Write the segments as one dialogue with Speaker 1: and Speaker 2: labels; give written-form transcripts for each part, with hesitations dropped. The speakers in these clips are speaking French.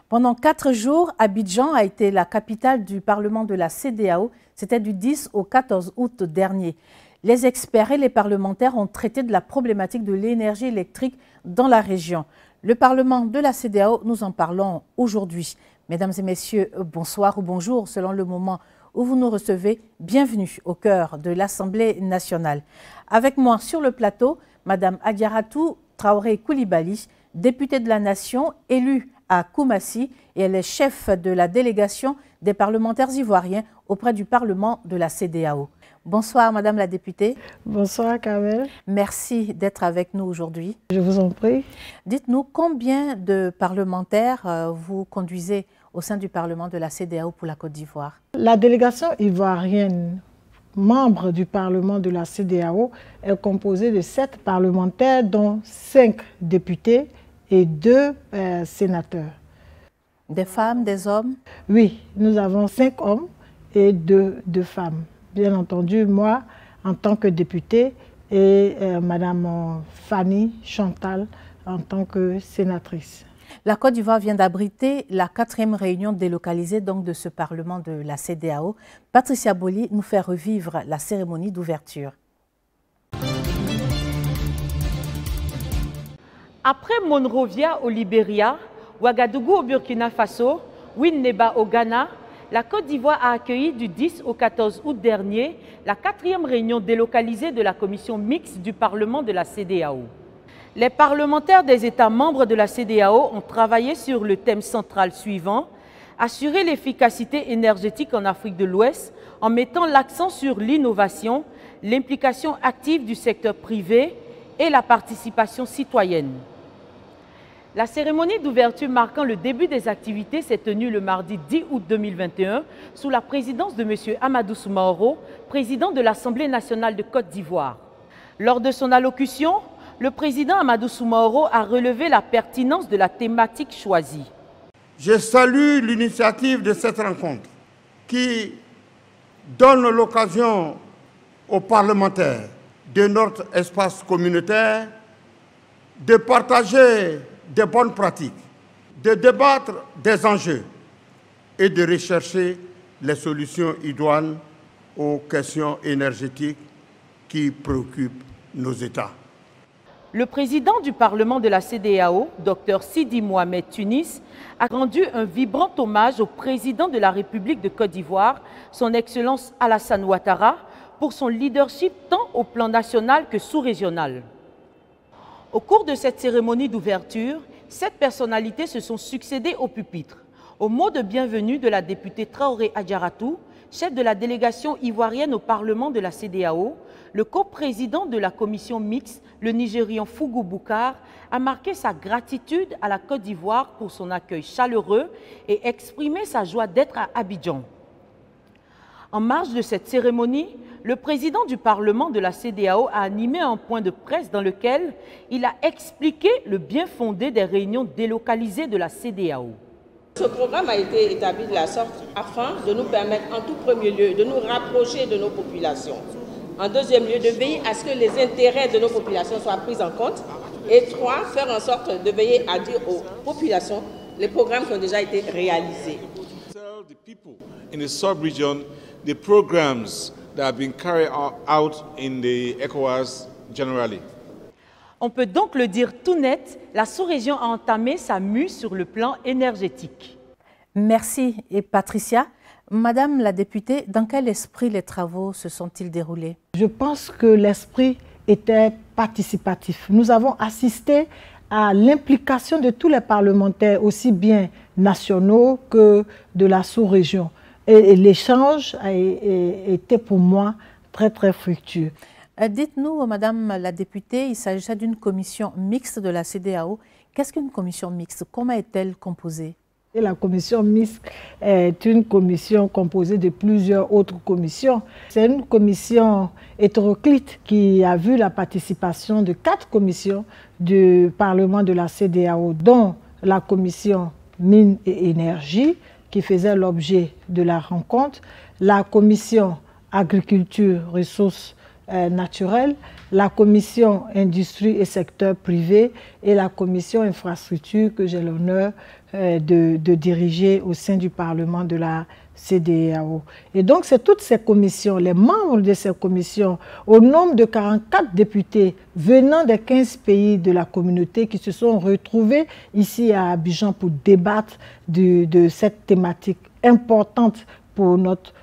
Speaker 1: Pendant 4 jours, Abidjan a été la capitale du Parlement de la CEDEAO. C'était du 10 au 14 août dernier. Les experts et les parlementaires ont traité de la problématique de l'énergie électrique dans la région. Le Parlement de la CEDEAO, nous en parlons aujourd'hui. Mesdames et messieurs, bonsoir ou bonjour selon le moment où vous nous recevez. Bienvenue au cœur de l'Assemblée nationale. Avec moi sur le plateau, Madame Adiaratou Traoré Koulibaly, députée de la Nation, élue à Koumassi, et elle est chef de la délégation des parlementaires ivoiriens auprès du Parlement de la CEDEAO. Bonsoir Madame la députée.
Speaker 2: Bonsoir Kamel.
Speaker 1: Merci d'être avec nous aujourd'hui.
Speaker 2: Je vous en prie.
Speaker 1: Dites-nous combien de parlementaires vous conduisez au sein du Parlement de la CEDEAO pour la Côte d'Ivoire?
Speaker 2: La délégation ivoirienne, membre du Parlement de la CEDEAO, est composée de 7 parlementaires, dont 5 députés et 2 sénateurs.
Speaker 1: Des femmes, des hommes?
Speaker 2: Oui, nous avons 5 hommes et 2 femmes. Bien entendu, moi, en tant que députée, et Madame Fanny Chantal en tant que sénatrice.
Speaker 1: La Côte d'Ivoire vient d'abriter la 4e réunion délocalisée donc de ce Parlement de la CEDEAO. Patricia Boli nous fait revivre la cérémonie d'ouverture.
Speaker 3: Après Monrovia au Libéria, Ouagadougou au Burkina Faso, Winneba au Ghana, la Côte d'Ivoire a accueilli du 10 au 14 août dernier la 4e réunion délocalisée de la commission mixte du Parlement de la CEDEAO. Les parlementaires des États membres de la CEDEAO ont travaillé sur le thème central suivant: assurer l'efficacité énergétique en Afrique de l'Ouest en mettant l'accent sur l'innovation, l'implication active du secteur privé et la participation citoyenne. La cérémonie d'ouverture marquant le début des activités s'est tenue le mardi 10 août 2021 sous la présidence de M. Amadou Soumaoro, président de l'Assemblée nationale de Côte d'Ivoire. Lors de son allocution, le président Amadou Soumaoro a relevé la pertinence de la thématique choisie.
Speaker 4: Je salue l'initiative de cette rencontre qui donne l'occasion aux parlementaires de notre espace communautaire de partager des bonnes pratiques, de débattre des enjeux et de rechercher les solutions idoines aux questions énergétiques qui préoccupent nos États.
Speaker 3: Le président du Parlement de la CEDEAO, Dr Sidi Mohamed Tunis, a rendu un vibrant hommage au président de la République de Côte d'Ivoire, son Excellence Alassane Ouattara, pour son leadership tant au plan national que sous-régional. Au cours de cette cérémonie d'ouverture, 7 personnalités se sont succédées au pupitre. Au mot de bienvenue de la députée Traoré Adiaratou, chef de la délégation ivoirienne au Parlement de la CEDEAO, le coprésident de la commission mixte, le Nigérian Fougou Boukar, a marqué sa gratitude à la Côte d'Ivoire pour son accueil chaleureux et exprimé sa joie d'être à Abidjan. En marge de cette cérémonie, le président du Parlement de la CEDEAO a animé un point de presse dans lequel il a expliqué le bien fondé des réunions délocalisées de la CEDEAO.
Speaker 5: Ce programme a été établi de la sorte afin de nous permettre en tout premier lieu de nous rapprocher de nos populations. En deuxième lieu, de veiller à ce que les intérêts de nos populations soient pris en compte. Et 3, faire en sorte de veiller à dire aux populations les programmes qui ont déjà été réalisés.
Speaker 6: In the sub-region, the programs that have been carried out in the ECOWAS generally.
Speaker 3: On peut donc le dire tout net, la sous-région a entamé sa mue sur le plan énergétique.
Speaker 1: Merci. Et Patricia, Madame la députée, dans quel esprit les travaux se sont-ils déroulés?
Speaker 2: Je pense que l'esprit était participatif. Nous avons assisté à l'implication de tous les parlementaires, aussi bien nationaux que de la sous-région. Et l'échange a été pour moi très fructueux.
Speaker 1: Dites-nous, Madame la députée, il s'agissait d'une commission mixte de la CEDEAO. Qu'est-ce qu'une commission mixte? Comment est-elle composée?
Speaker 2: Et la commission mixte est une commission composée de plusieurs autres commissions. C'est une commission hétéroclite qui a vu la participation de 4 commissions du Parlement de la CEDEAO, dont la commission mines et énergie, qui faisait l'objet de la rencontre, la commission agriculture, ressources naturelles, la commission industrie et secteur privé et la commission infrastructure que j'ai l'honneur de diriger au sein du Parlement de la CEDEAO. Et donc c'est toutes ces commissions, les membres de ces commissions, au nombre de 44 députés venant des 15 pays de la communauté qui se sont retrouvés ici à Abidjan pour débattre de cette thématique importante pour notre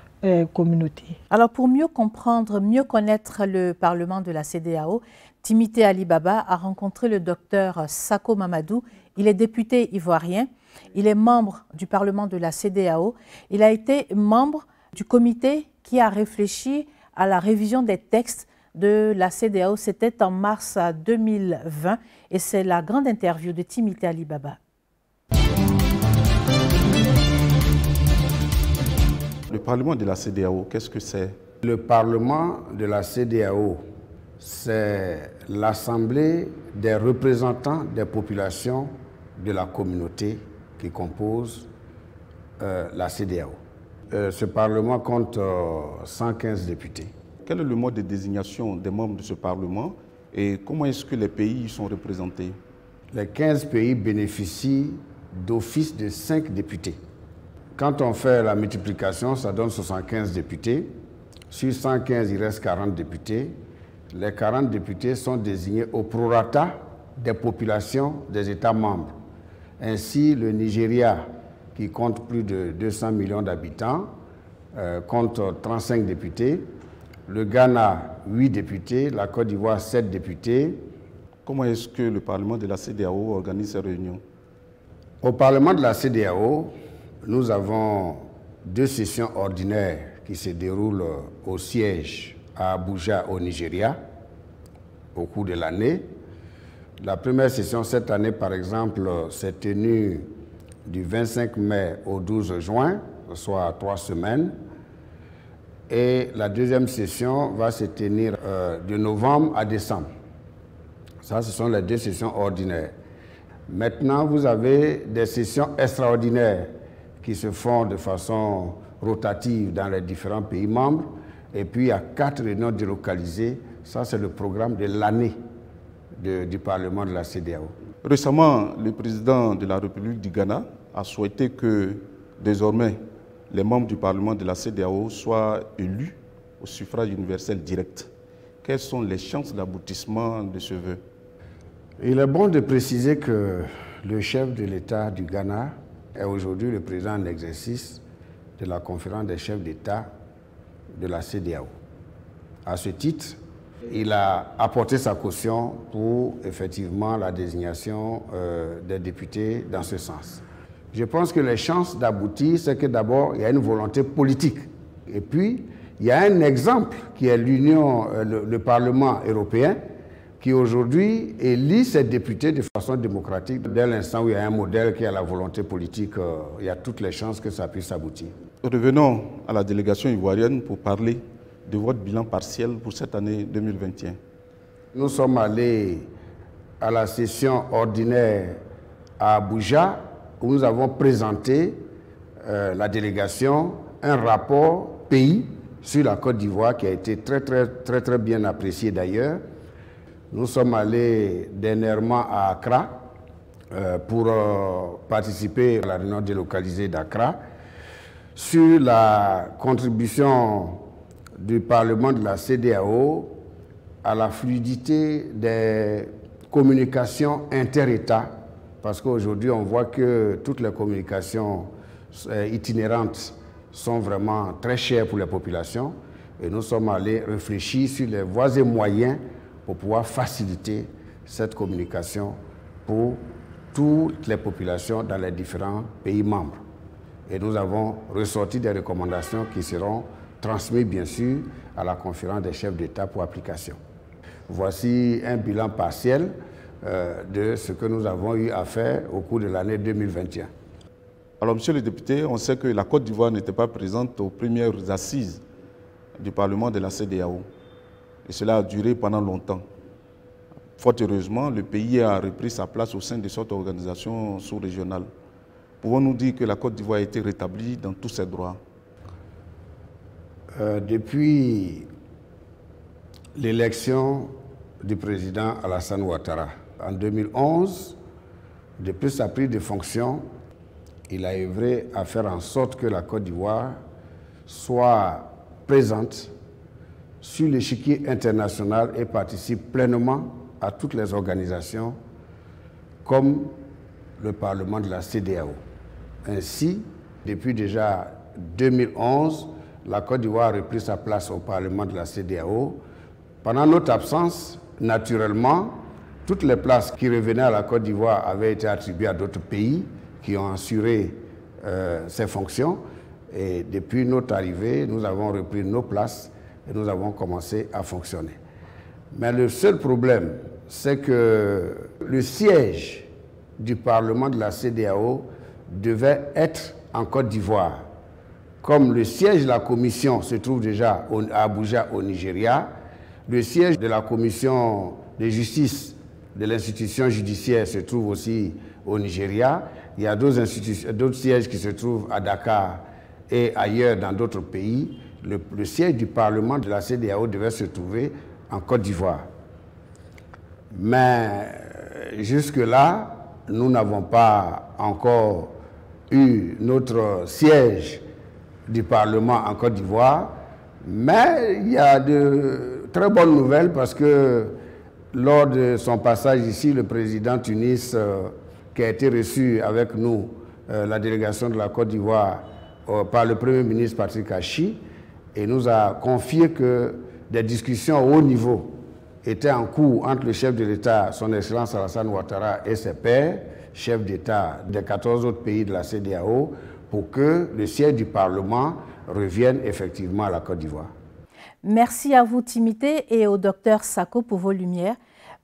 Speaker 2: communauté.
Speaker 1: Alors pour mieux comprendre, mieux connaître le Parlement de la CEDEAO, Timité Ali Baba a rencontré le docteur Sako Mamadou. Il est député ivoirien, il est membre du Parlement de la CEDEAO. Il a été membre du comité qui a réfléchi à la révision des textes de la CEDEAO. C'était en mars 2020 et c'est la grande interview de Timité Ali Baba.
Speaker 7: Le Parlement de la CEDEAO, qu'est-ce que c'est?
Speaker 8: Le Parlement de la CEDEAO, c'est l'assemblée des représentants des populations de la communauté qui compose la CEDEAO. Ce Parlement compte 115 députés.
Speaker 7: Quel est le mode de désignation des membres de ce Parlement et comment est-ce que les pays y sont représentés?
Speaker 8: Les 15 pays bénéficient d'office de 5 députés. Quand on fait la multiplication, ça donne 75 députés. Sur 115, il reste 40 députés. Les 40 députés sont désignés au prorata des populations des États membres. Ainsi, le Nigeria, qui compte plus de 200 millions d'habitants, compte 35 députés. Le Ghana, 8 députés. La Côte d'Ivoire, 7 députés.
Speaker 7: Comment est-ce que le Parlement de la CEDEAO organise ses réunions?
Speaker 8: Au Parlement de la CEDEAO, nous avons 2 sessions ordinaires qui se déroulent au siège à Abuja, au Nigeria, au cours de l'année. La première session cette année, par exemple, s'est tenue du 25 mai au 12 juin, soit 3 semaines. Et la deuxième session va se tenir de novembre à décembre. Ça, ce sont les 2 sessions ordinaires. Maintenant, vous avez des sessions extraordinaires qui se font de façon rotative dans les différents pays membres. Et puis, il y a 4 réunions délocalisées. Ça, c'est le programme de l'année du Parlement de la CEDEAO.
Speaker 7: Récemment, le président de la République du Ghana a souhaité que, désormais, les membres du Parlement de la CEDEAO soient élus au suffrage universel direct. Quelles sont les chances d'aboutissement de ce vœu?
Speaker 8: Il est bon de préciser que le chef de l'État du Ghana est aujourd'hui le président en exercice de la conférence des chefs d'État de la CEDEAO. À ce titre, il a apporté sa caution pour effectivement la désignation des députés dans ce sens. Je pense que les chances d'aboutir, c'est que d'abord, il y a une volonté politique. Et puis, il y a un exemple qui est le Parlement européen, qui aujourd'hui élit ses députés de façon démocratique. Dès l'instant où il y a un modèle qui a la volonté politique, il y a toutes les chances que ça puisse aboutir.
Speaker 7: Revenons à la délégation ivoirienne pour parler de votre bilan partiel pour cette année 2021.
Speaker 8: Nous sommes allés à la session ordinaire à Abuja où nous avons présenté la délégation un rapport pays sur la Côte d'Ivoire qui a été très bien apprécié d'ailleurs. Nous sommes allés dernièrement à Accra pour participer à la réunion délocalisée d'Accra sur la contribution du Parlement de la CEDEAO à la fluidité des communications inter-États, parce qu'aujourd'hui on voit que toutes les communications itinérantes sont vraiment très chères pour les populations et nous sommes allés réfléchir sur les voies et moyens pour pouvoir faciliter cette communication pour toutes les populations dans les différents pays membres. Et nous avons ressorti des recommandations qui seront transmises bien sûr à la conférence des chefs d'État pour application. Voici un bilan partiel de ce que nous avons eu à faire au cours de l'année 2021.
Speaker 7: Alors, monsieur le député, on sait que la Côte d'Ivoire n'était pas présente aux premières assises du Parlement de la CEDEAO. Et cela a duré pendant longtemps. Fort heureusement, le pays a repris sa place au sein de cette organisation sous-régionale. Pouvons-nous dire que la Côte d'Ivoire a été rétablie dans tous ses droits?
Speaker 8: Depuis l'élection du président Alassane Ouattara. En 2011, depuis sa prise de fonction, il a œuvré à faire en sorte que la Côte d'Ivoire soit présente sur l'échiquier international et participe pleinement à toutes les organisations comme le Parlement de la CEDEAO. Ainsi, depuis déjà 2011, la Côte d'Ivoire a repris sa place au Parlement de la CEDEAO. Pendant notre absence, naturellement, toutes les places qui revenaient à la Côte d'Ivoire avaient été attribuées à d'autres pays qui ont assuré ces fonctions. Et depuis notre arrivée, nous avons repris nos places et nous avons commencé à fonctionner. Mais le seul problème, c'est que le siège du Parlement de la CEDEAO devait être en Côte d'Ivoire. Comme le siège de la commission se trouve déjà à Abuja au Nigeria, le siège de la commission de justice de l'institution judiciaire se trouve aussi au Nigeria. Il y a d'autres sièges qui se trouvent à Dakar et ailleurs dans d'autres pays. Le siège du Parlement de la CEDEAO devait se trouver en Côte d'Ivoire. Mais jusque-là, nous n'avons pas encore eu notre siège du Parlement en Côte d'Ivoire. Mais il y a de très bonnes nouvelles parce que lors de son passage ici, le président Tunis, qui a été reçu avec nous, la délégation de la Côte d'Ivoire, par le Premier ministre Patrick Achi, et nous a confié que des discussions au haut niveau étaient en cours entre le chef de l'État, son Excellence Alassane Ouattara, et ses pairs, chefs d'État des 14 autres pays de la CEDEAO, pour que le siège du Parlement revienne effectivement à la Côte d'Ivoire.
Speaker 1: Merci à vous, Timité, et au docteur Sako pour vos lumières.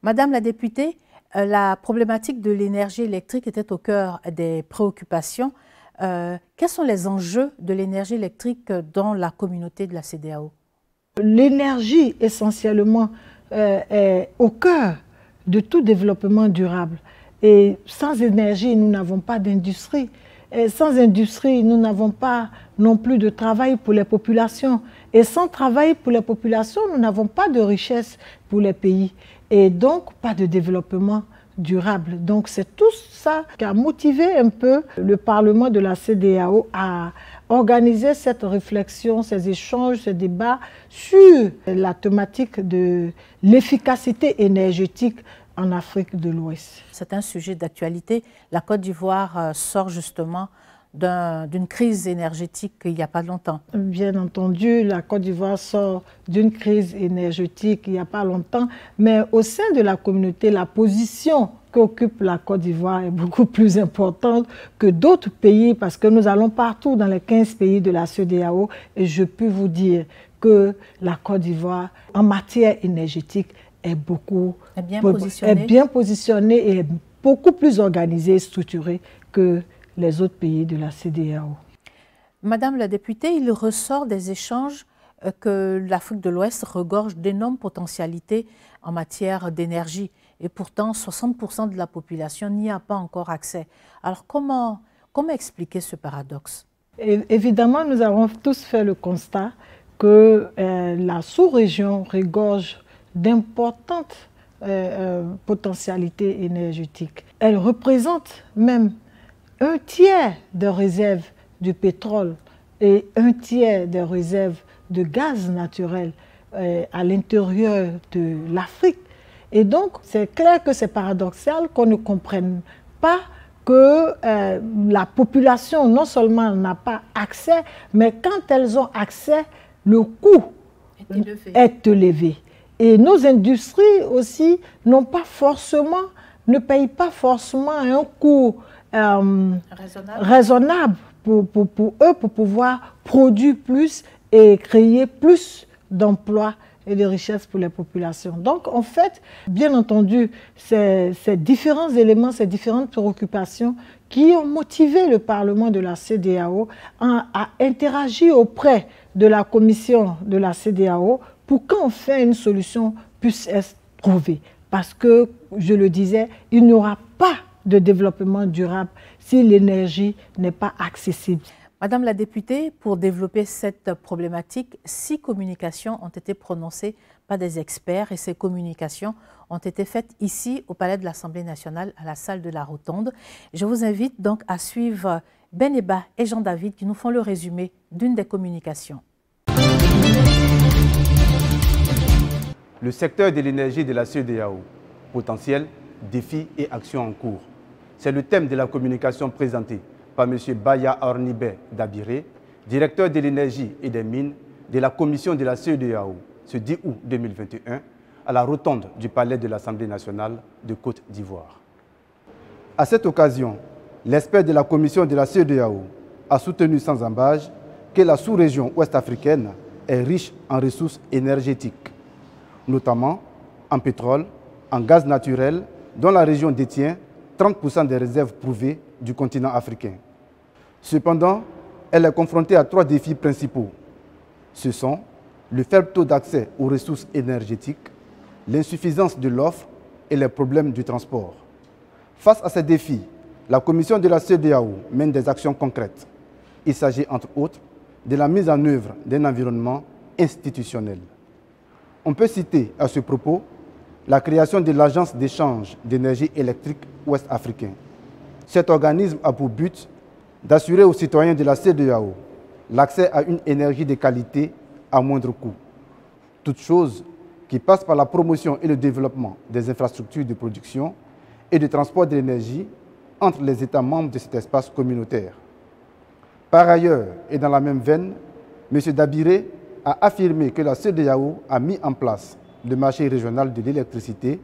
Speaker 1: Madame la députée, la problématique de l'énergie électrique était au cœur des préoccupations. Quels sont les enjeux de l'énergie électrique dans la communauté de la CEDEAO?
Speaker 2: L'énergie, essentiellement, est au cœur de tout développement durable. Et sans énergie, nous n'avons pas d'industrie. Et sans industrie, nous n'avons pas non plus de travail pour les populations. Et sans travail pour les populations, nous n'avons pas de richesse pour les pays. Et donc, pas de développement durable. Donc, c'est tout ça qui a motivé un peu le Parlement de la CEDEAO à organiser cette réflexion, ces échanges, ces débats sur la thématique de l'efficacité énergétique en Afrique de l'Ouest.
Speaker 1: C'est un sujet d'actualité. La Côte d'Ivoire sort justement d'une crise énergétique il n'y a pas longtemps.
Speaker 2: Bien entendu, la Côte d'Ivoire sort d'une crise énergétique il n'y a pas longtemps, mais au sein de la communauté, la position qu'occupe la Côte d'Ivoire est beaucoup plus importante que d'autres pays parce que nous allons partout dans les 15 pays de la CEDEAO et je peux vous dire que la Côte d'Ivoire, en matière énergétique, est bien positionnée et est beaucoup plus organisée et structurée que les autres pays de la CEDEAO.
Speaker 1: Madame la députée, il ressort des échanges que l'Afrique de l'Ouest regorge d'énormes potentialités en matière d'énergie. Et pourtant, 60% de la population n'y a pas encore accès. Alors comment expliquer ce paradoxe?
Speaker 2: Évidemment, nous avons tous fait le constat que la sous-région regorge d'importantes potentialités énergétiques. Elle représente même un tiers des réserves de pétrole et un tiers des réserves de gaz naturel à l'intérieur de l'Afrique. Et donc, c'est clair que c'est paradoxal qu'on ne comprenne pas que la population non seulement n'a pas accès, mais quand elles ont accès, le coût est élevé. Et nos industries aussi ne payent pas forcément un coût raisonnable pour eux, pour pouvoir produire plus et créer plus d'emplois et de richesses pour les populations. Donc, en fait, bien entendu, ces différents éléments, ces différentes préoccupations qui ont motivé le Parlement de la CEDEAO à interagir auprès de la Commission de la CEDEAO pour qu'enfin une solution puisse être trouvée. Parce que, je le disais, il n'y aura pas de développement durable si l'énergie n'est pas accessible.
Speaker 1: Madame la députée, pour développer cette problématique, 6 communications ont été prononcées par des experts et ces communications ont été faites ici au Palais de l'Assemblée nationale à la salle de la Rotonde. Je vous invite donc à suivre Beneba et Jean-David qui nous font le résumé d'une des communications.
Speaker 9: Le secteur de l'énergie de la CEDEAO, potentiel, défis et actions en cours. C'est le thème de la communication présentée par M. Baya Ornibe Dabiré, directeur de l'énergie et des mines de la commission de la CEDEAO, ce 10 août 2021, à la rotonde du Palais de l'Assemblée nationale de Côte d'Ivoire. À cette occasion, l'expert de la commission de la CEDEAO a soutenu sans embâche que la sous-région ouest-africaine est riche en ressources énergétiques, notamment en pétrole, en gaz naturel, dont la région détient 30% des réserves prouvées du continent africain. Cependant, elle est confrontée à 3 défis principaux. Ce sont le faible taux d'accès aux ressources énergétiques, l'insuffisance de l'offre et les problèmes du transport. Face à ces défis, la Commission de la CEDEAO mène des actions concrètes. Il s'agit entre autres de la mise en œuvre d'un environnement institutionnel. On peut citer à ce propos la création de l'Agence d'échange d'énergie électrique ouest-africain. Cet organisme a pour but d'assurer aux citoyens de la CEDEAO l'accès à une énergie de qualité à moindre coût. Toute chose qui passe par la promotion et le développement des infrastructures de production et de transport de l'énergie entre les États membres de cet espace communautaire. Par ailleurs, et dans la même veine, M. Dabiré a affirmé que la CEDEAO a mis en place le marché régional de l'électricité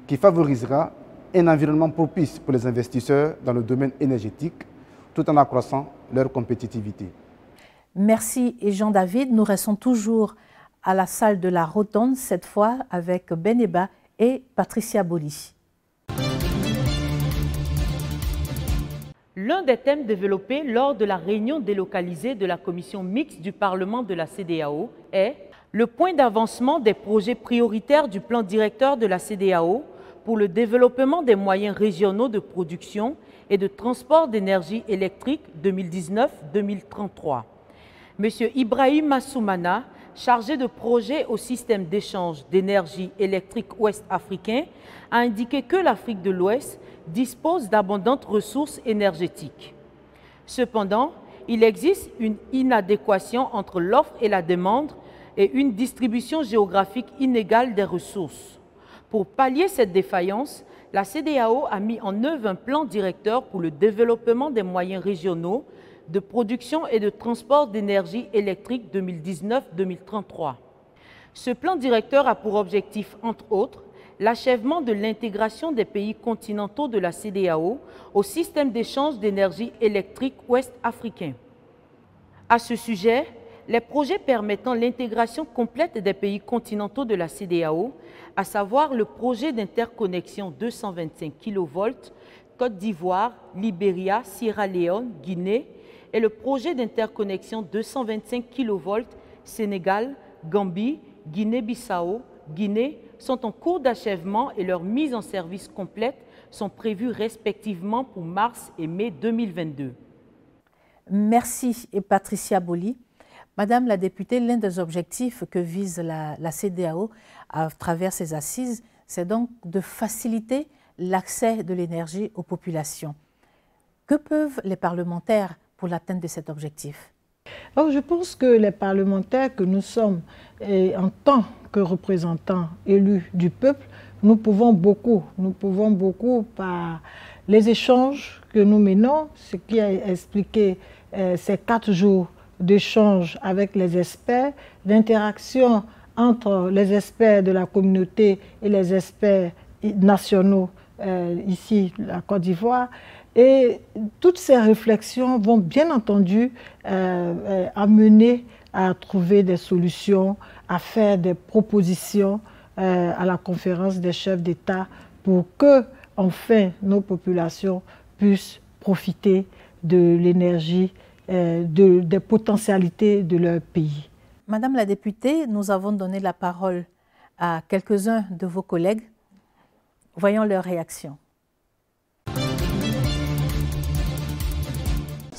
Speaker 9: qui favorisera un environnement propice pour les investisseurs dans le domaine énergétique tout en accroissant leur compétitivité.
Speaker 1: Merci et Jean-David. Nous restons toujours à la salle de la Rotonde, cette fois avec Beneba et Patricia Boli.
Speaker 3: L'un des thèmes développés lors de la réunion délocalisée de la commission mixte du Parlement de la CEDEAO est le point d'avancement des projets prioritaires du plan directeur de la CEDEAO pour le développement des moyens régionaux de production et de transport d'énergie électrique 2019-2033. M. Ibrahim Assoumana, chargé de projet au système d'échange d'énergie électrique ouest-africain, a indiqué que l'Afrique de l'Ouest dispose d'abondantes ressources énergétiques. Cependant, il existe une inadéquation entre l'offre et la demande et une distribution géographique inégale des ressources. Pour pallier cette défaillance, la CEDEAO a mis en œuvre un plan directeur pour le développement des moyens régionaux de production et de transport d'énergie électrique 2019-2033. Ce plan directeur a pour objectif, entre autres, l'achèvement de l'intégration des pays continentaux de la CEDEAO au système d'échange d'énergie électrique ouest-africain. À ce sujet, les projets permettant l'intégration complète des pays continentaux de la CEDEAO, à savoir le projet d'interconnexion 225 kV Côte d'Ivoire, Libéria, Sierra Leone, Guinée, et le projet d'interconnexion 225 kV Sénégal, Gambie, Guinée-Bissau, Guinée, sont en cours d'achèvement et leur mise en service complète sont prévues respectivement pour mars et mai 2022.
Speaker 1: Merci et Patricia Boli. Madame la députée, l'un des objectifs que vise la CEDEAO à travers ses assises, c'est donc de faciliter l'accès de l'énergie aux populations. Que peuvent les parlementaires pour l'atteinte de cet objectif?
Speaker 2: Alors, je pense que les parlementaires que nous sommes, en tant que représentants élus du peuple, nous pouvons beaucoup par les échanges que nous menons, ce qui a expliqué ces 4 jours d'échange avec les experts, d'interaction entre les experts de la communauté et les experts nationaux ici, la Côte d'Ivoire. Et toutes ces réflexions vont bien entendu amener à trouver des solutions, à faire des propositions à la conférence des chefs d'État pour que, enfin, nos populations puissent profiter de l'énergie, des potentialités de leur pays.
Speaker 1: Madame la députée, nous avons donné la parole à quelques-uns de vos collègues. Voyons leur réaction.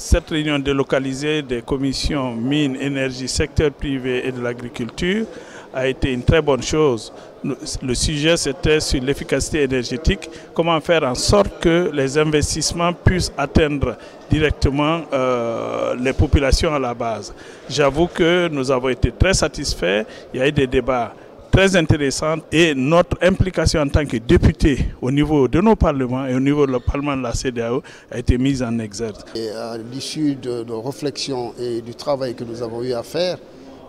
Speaker 10: Cette réunion délocalisée des commissions mines, énergie, secteur privé et de l'agriculture a été une très bonne chose. Le sujet, c'était sur l'efficacité énergétique, comment faire en sorte que les investissements puissent atteindre directement les populations à la base. J'avoue que nous avons été très satisfaits, il y a eu des débats très intéressant et notre implication en tant que député au niveau de nos parlements et au niveau du parlement de la CEDEAO a été mise en exergue.
Speaker 11: Et à l'issue de nos réflexions et du travail que nous avons eu à faire,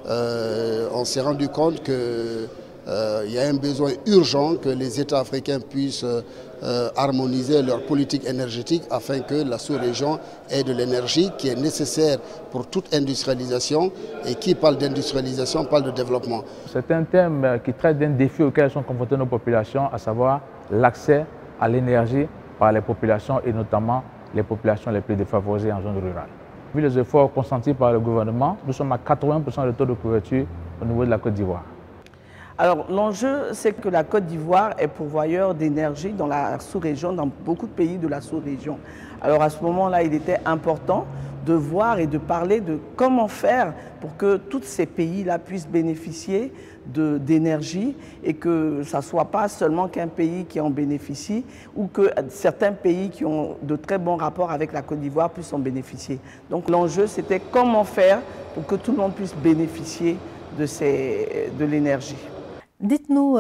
Speaker 11: on s'est rendu compte qu'il y a un besoin urgent que les États africains puissent harmoniser leur politique énergétique afin que la sous-région ait de l'énergie qui est nécessaire pour toute industrialisation, et qui parle d'industrialisation parle de développement.
Speaker 12: C'est un thème qui traite d'un défi auquel sont confrontées nos populations, à savoir l'accès à l'énergie par les populations et notamment les populations les plus défavorisées en zone rurale. Vu les efforts consentis par le gouvernement, nous sommes à 80% de taux de couverture au niveau de la Côte d'Ivoire.
Speaker 13: Alors l'enjeu, c'est que la Côte d'Ivoire est pourvoyeur d'énergie dans la sous-région, dans beaucoup de pays de la sous-région. Alors à ce moment-là, il était important de voir et de parler de comment faire pour que tous ces pays-là puissent bénéficier d'énergie et que ça ne soit pas seulement qu'un pays qui en bénéficie ou que certains pays qui ont de très bons rapports avec la Côte d'Ivoire puissent en bénéficier. Donc l'enjeu, c'était comment faire pour que tout le monde puisse bénéficier de l'énergie.
Speaker 1: Dites-nous,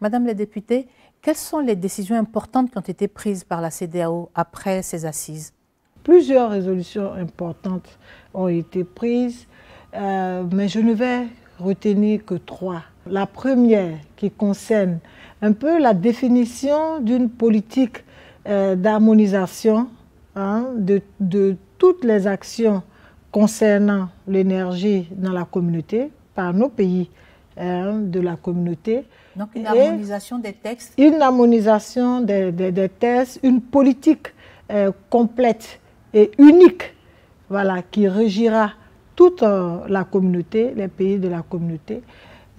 Speaker 1: Madame la députée, quelles sont les décisions importantes qui ont été prises par la CEDEAO après ces assises?
Speaker 2: Plusieurs résolutions importantes ont été prises, mais je ne vais retenir que 3. La première qui concerne un peu la définition d'une politique d'harmonisation de toutes les actions concernant l'énergie dans la communauté, par nos pays de la communauté.
Speaker 1: Donc une harmonisation des textes?
Speaker 2: Une harmonisation des textes, une politique complète et unique, voilà, qui régira toute la communauté, les pays de la communauté.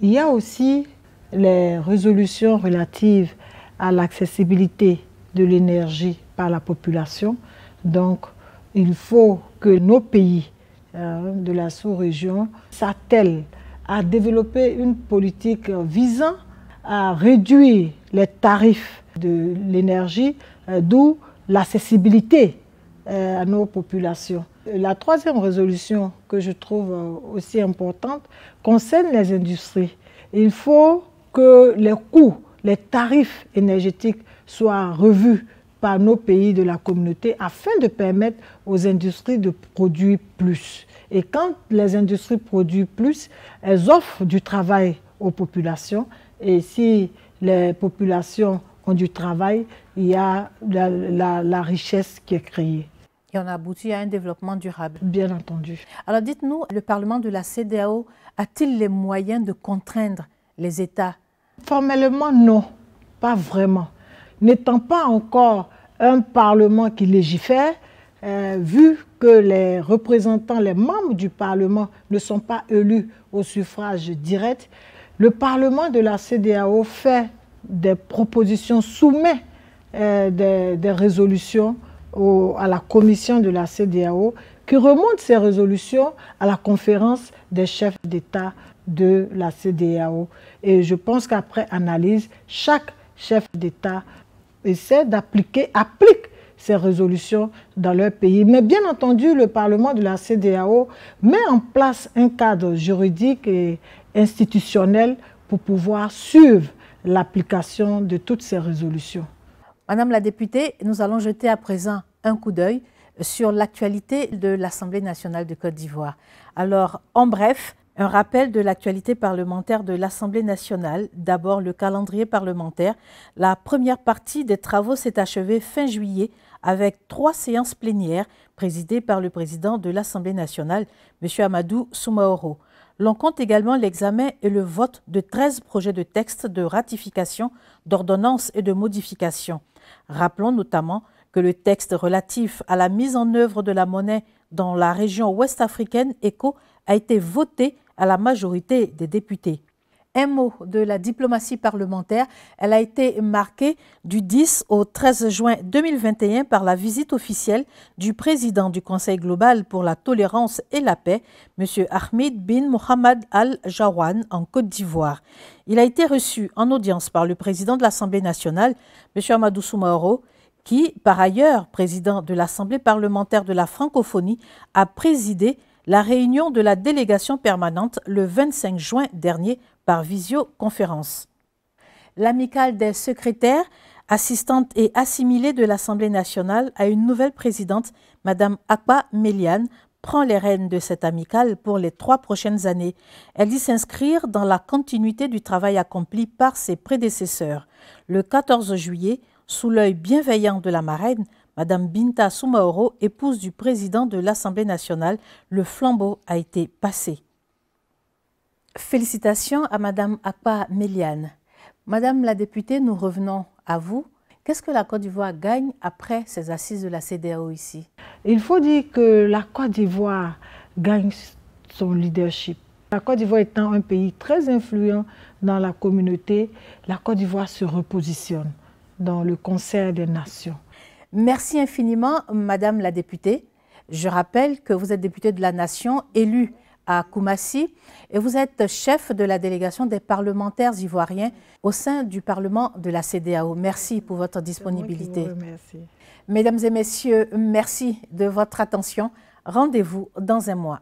Speaker 2: Il y a aussi les résolutions relatives à l'accessibilité de l'énergie par la population. Donc, il faut que nos pays de la sous-région s'attellent à développer une politique visant à réduire les tarifs de l'énergie, d'où l'accessibilité à nos populations. La troisième résolution que je trouve aussi importante concerne les industries. Il faut que les coûts, les tarifs énergétiques soient revus par nos pays de la communauté afin de permettre aux industries de produire plus. Et quand les industries produisent plus, elles offrent du travail aux populations. Et si les populations ont du travail, il y a la richesse qui est créée.
Speaker 1: Et on aboutit à un développement durable.
Speaker 2: Bien entendu.
Speaker 1: Alors dites-nous, le Parlement de la CEDEAO a-t-il les moyens de contraindre les États?
Speaker 2: Formellement, non, pas vraiment. N'étant pas encore un Parlement qui légifère, vu que les représentants, les membres du Parlement ne sont pas élus au suffrage direct, le Parlement de la CEDEAO fait des propositions, soumet des résolutions à la commission de la CEDEAO qui remonte ces résolutions à la conférence des chefs d'État de la CEDEAO. Et je pense qu'après analyse, chaque chef d'État essaie applique ces résolutions dans leur pays. Mais bien entendu, le Parlement de la CEDEAO met en place un cadre juridique et institutionnel pour pouvoir suivre l'application de toutes ces résolutions.
Speaker 1: Madame la députée, nous allons jeter à présent un coup d'œil sur l'actualité de l'Assemblée nationale de Côte d'Ivoire. Alors, en bref, un rappel de l'actualité parlementaire de l'Assemblée nationale. D'abord, le calendrier parlementaire. La première partie des travaux s'est achevée fin juillet avec 3 séances plénières présidées par le président de l'Assemblée nationale, M. Amadou Soumaoro. L'on compte également l'examen et le vote de 13 projets de textes de ratification, d'ordonnances et de modification. Rappelons notamment que le texte relatif à la mise en œuvre de la monnaie dans la région ouest-africaine, ECO, a été voté à la majorité des députés. Un mot de la diplomatie parlementaire. Elle a été marquée du 10 au 13 juin 2021 par la visite officielle du président du Conseil global pour la tolérance et la paix, M. Ahmed bin Mohamed Al-Jawan, en Côte d'Ivoire. Il a été reçu en audience par le président de l'Assemblée nationale, M. Amadou Soumaoro, qui, par ailleurs, président de l'Assemblée parlementaire de la francophonie, a présidé la réunion de la délégation permanente le 25 juin dernier par visioconférence. L'amicale des secrétaires, assistantes et assimilées de l'Assemblée nationale a une nouvelle présidente, Mme Akpa Méliane, prend les rênes de cette amicale pour les 3 prochaines années. Elle dit s'inscrire dans la continuité du travail accompli par ses prédécesseurs. Le 14 juillet, sous l'œil bienveillant de la marraine, Mme Binta Soumaoro, épouse du président de l'Assemblée nationale, le flambeau a été passé. Félicitations à Mme Akpa Méliane. Madame la députée, nous revenons à vous. Qu'est-ce que la Côte d'Ivoire gagne après ces assises de la CEDEAO ici?
Speaker 2: Il faut dire que la Côte d'Ivoire gagne son leadership. La Côte d'Ivoire étant un pays très influent dans la communauté, la Côte d'Ivoire se repositionne dans le concert des nations.
Speaker 1: Merci infiniment, Madame la députée. Je rappelle que vous êtes députée de la Nation, élue à Koumassi, et vous êtes chef de la délégation des parlementaires ivoiriens au sein du Parlement de la CEDEAO. Merci pour votre disponibilité. Mesdames et messieurs, merci de votre attention. Rendez-vous dans un mois.